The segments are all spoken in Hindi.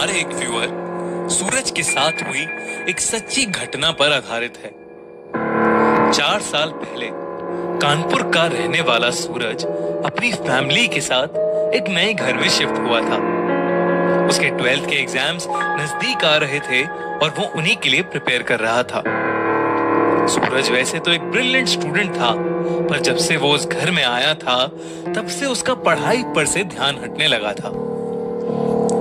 हमारे एक व्यूअर सूरज के साथ हुई एक सच्ची घटना पर आधारित है। 4 साल पहले कानपुर का रहने वाला सूरज अपनी फैमिली के साथ एक नए घर में शिफ्ट हुआ था। उसके 12th के एग्जाम्स नजदीक आ रहे थे और वो उन्हीं के लिए प्रिपेयर कर रहा था। सूरज वैसे तो एक ब्रिलियंट स्टूडेंट था, पर जब से वो उस घर में आया था तब से उसका पढ़ाई पर से ध्यान हटने लगा था।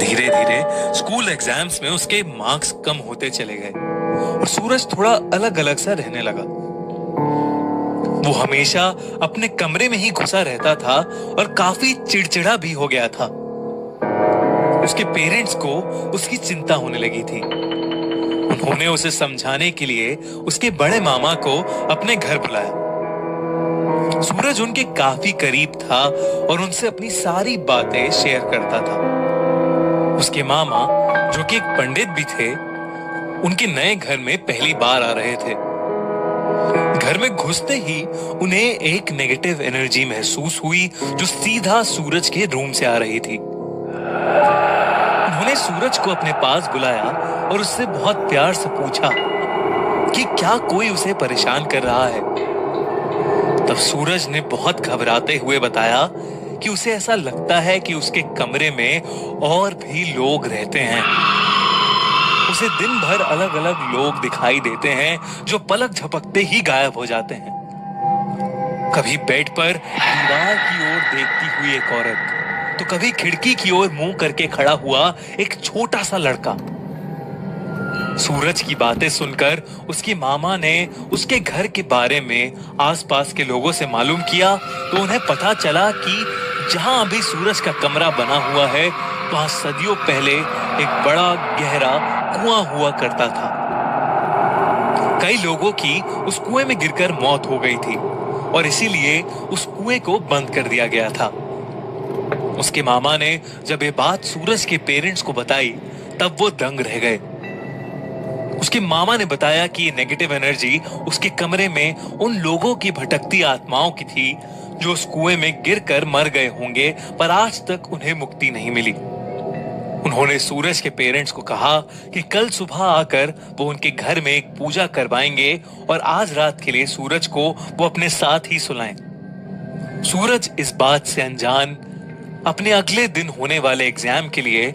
धीरे धीरे स्कूल एग्जाम्स में उसके मार्क्स कम होते चले गए और सूरज थोड़ा अलग अलग सा रहने लगा। वो हमेशा अपने कमरे में ही घुसा रहता था और काफी चिड़चिड़ा भी हो गया था। उसके पेरेंट्स को उसकी चिंता होने लगी थी। उन्होंने उसे समझाने के लिए उसके बड़े मामा को अपने घर बुलाया। सूरज उनके काफी करीब था और उनसे अपनी सारी बातें शेयर करता था। उसके मामा, जो कि एक पंडित भी थे, उनके नए घर में पहली बार आ रहे थे। घर में घुसते ही उन्हें एक नेगेटिव एनर्जी महसूस हुई जो सीधा सूरज के रूम से आ रही थी। उन्होंने सूरज को अपने पास बुलाया और उससे बहुत प्यार से पूछा कि क्या कोई उसे परेशान कर रहा है। तब सूरज ने बहुत घबराते हुए बताया कि उसे ऐसा लगता है कि उसके कमरे में और भी लोग रहते हैं। उसे दिन भर अलग अलग लोग दिखाई देते हैं जो पलक झपकते ही गायब हो जाते हैं। कभी बेड पर दीवार की ओर देखती हुई एक औरत, तो कभी खिड़की की ओर मुंह करके खड़ा हुआ एक छोटा सा लड़का। सूरज की बातें सुनकर उसकी मामा ने उसके घर के बारे में आसपास के लोगों से मालूम किया तो उन्हें पता चला कि जहां अभी सूरज का कमरा बना हुआ है वहां सदियों पहले एक बड़ा गहरा कुआं हुआ करता था। कई लोगों की उस कुएं में गिरकर मौत हो गई थी और इसीलिए उस कुएं को बंद कर दिया गया था। उसके मामा ने जब ये बात सूरज के पेरेंट्स को बताई तब वो दंग रह गए। उसके मामा ने बताया कि ये नेगेटिव एनर्जी उसके कमरे में उन लोगों की भटकती आत्माओं की थी जो उस कुएं में गिरकर मर गए होंगे, पर आज तक उन्हें मुक्ति नहीं मिली। उन्होंने सूरज के पेरेंट्स को कहा कि कल सुबह आकर वो उनके घर में एक पूजा करवाएंगे और आज रात के लिए सूरज को वो अपने साथ ही सुलाएं। सूरज इस बात से अनजान अपने अगले दिन होने वाले एग्जाम के लिए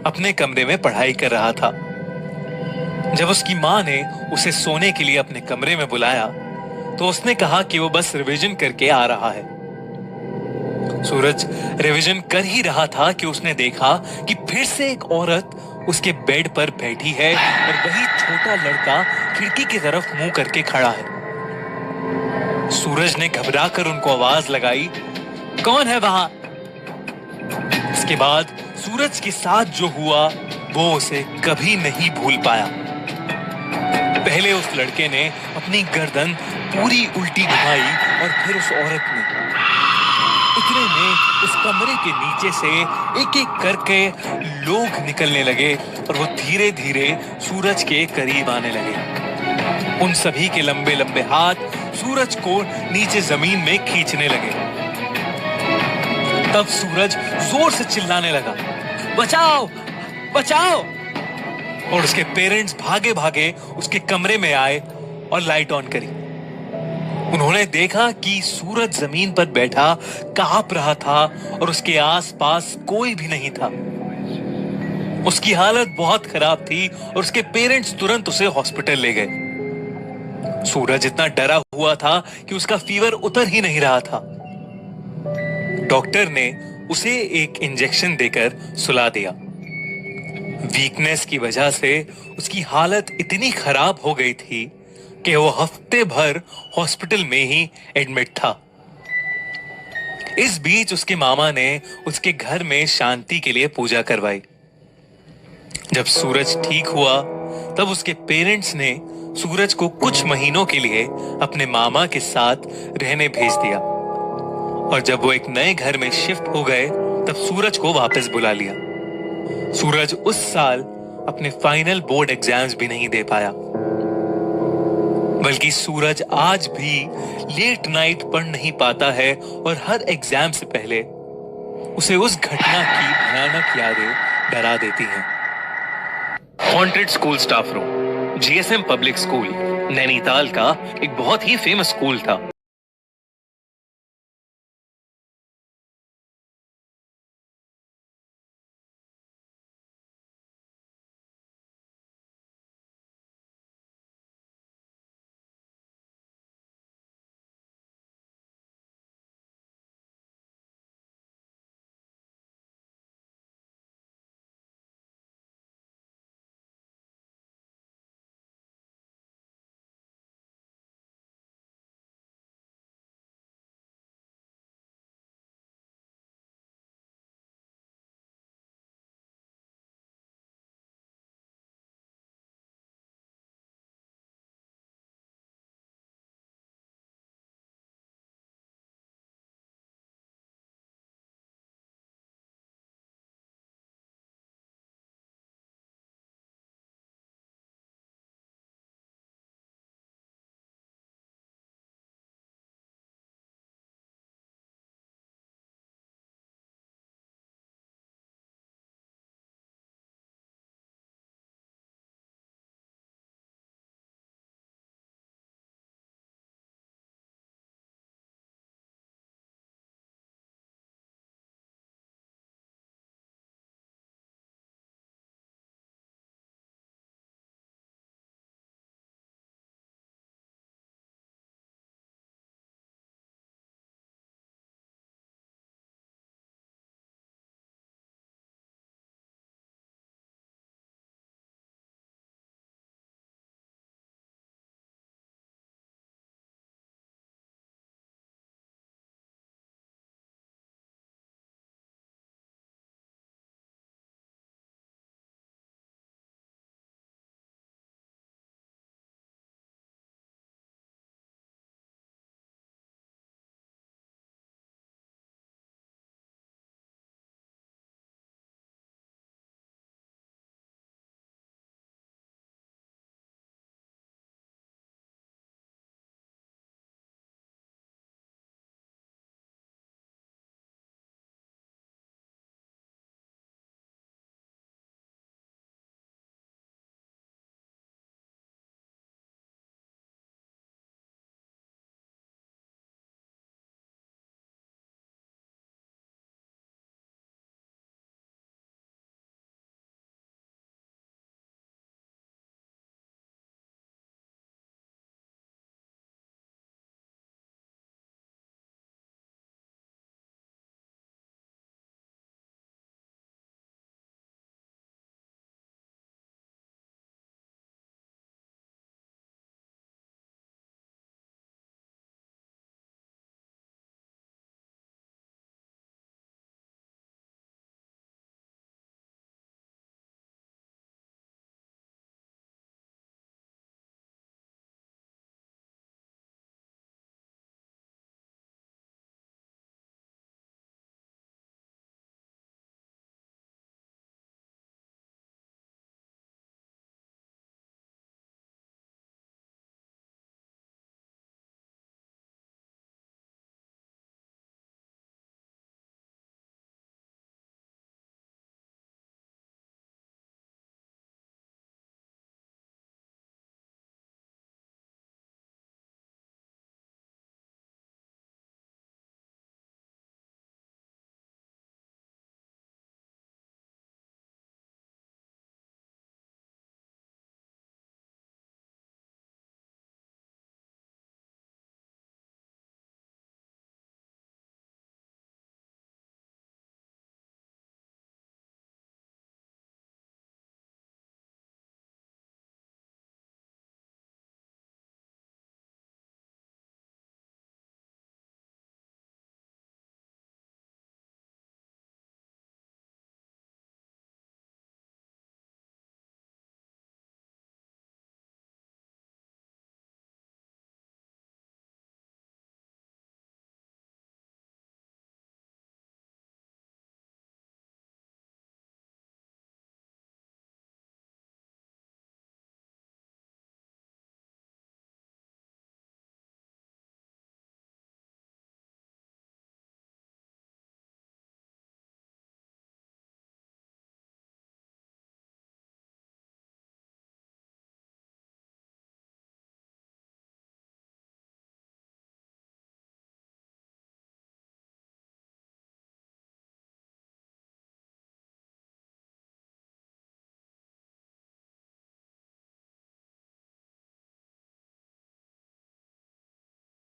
अपने कमरे में पढ़ाई कर रहा था। जब उसकी माँ ने उसे सोने के लिए अपने कमरे में बुलाया तो उसने कहा कि वो बस रिवीजन करके आ रहा है। सूरज रिवीजन कर ही रहा था कि उसने देखा कि फिर से एक औरत उसके बेड पर बैठी है और वही छोटा लड़का खिड़की की तरफ मुंह करके खड़ा है। सूरज ने घबराकर उनको आवाज लगाई, कौन है वहां? इसके बाद सूरज के साथ जो हुआ वो उसे कभी नहीं भूल पाया। पहले उस लड़के ने अपनी गर्दन पूरी उल्टी घुमाई और फिर उस औरत ने। इतने में उस कमरे के नीचे से एक एक करके लोग निकलने लगे और वो धीरे धीरे सूरज के करीब आने लगे। उन सभी के लंबे लंबे हाथ सूरज को नीचे जमीन में खींचने लगे। तब सूरज जोर से चिल्लाने लगा, बचाओ बचाओ! और उसके पेरेंट्स भागे भागे उसके कमरे में आए और लाइट ऑन करी। उन्होंने देखा कि सूरज जमीन पर बैठा कांप रहा था और उसके आसपास कोई भी नहीं था। उसकी हालत बहुत खराब थी और उसके पेरेंट्स तुरंत उसे हॉस्पिटल ले गए। सूरज इतना डरा हुआ था कि उसका फीवर उतर ही नहीं रहा था। डॉक्टर ने उसे एक इंजेक्शन देकर सुला दिया। वीकनेस की वजह से उसकी हालत इतनी खराब हो गई थी कि वो हफ्ते भर हॉस्पिटल में ही एडमिट था। इस बीच उसके मामा ने उसके घर में शांति के लिए पूजा करवाई। जब सूरज ठीक हुआ तब उसके पेरेंट्स ने सूरज को कुछ महीनों के लिए अपने मामा के साथ रहने भेज दिया और जब वो एक नए घर में शिफ्ट हो गए तब सूरज को वापस बुला लिया। सूरज उस साल अपने फाइनल बोर्ड एग्जाम्स भी नहीं दे पाया, बल्कि सूरज आज भी लेट नाइट पढ़ नहीं पाता है और हर एग्जाम से पहले उसे उस घटना की भयानक यादें डरा देती हैं। Haunted school staff room. GSM public school Nainital का एक बहुत ही फेमस स्कूल था।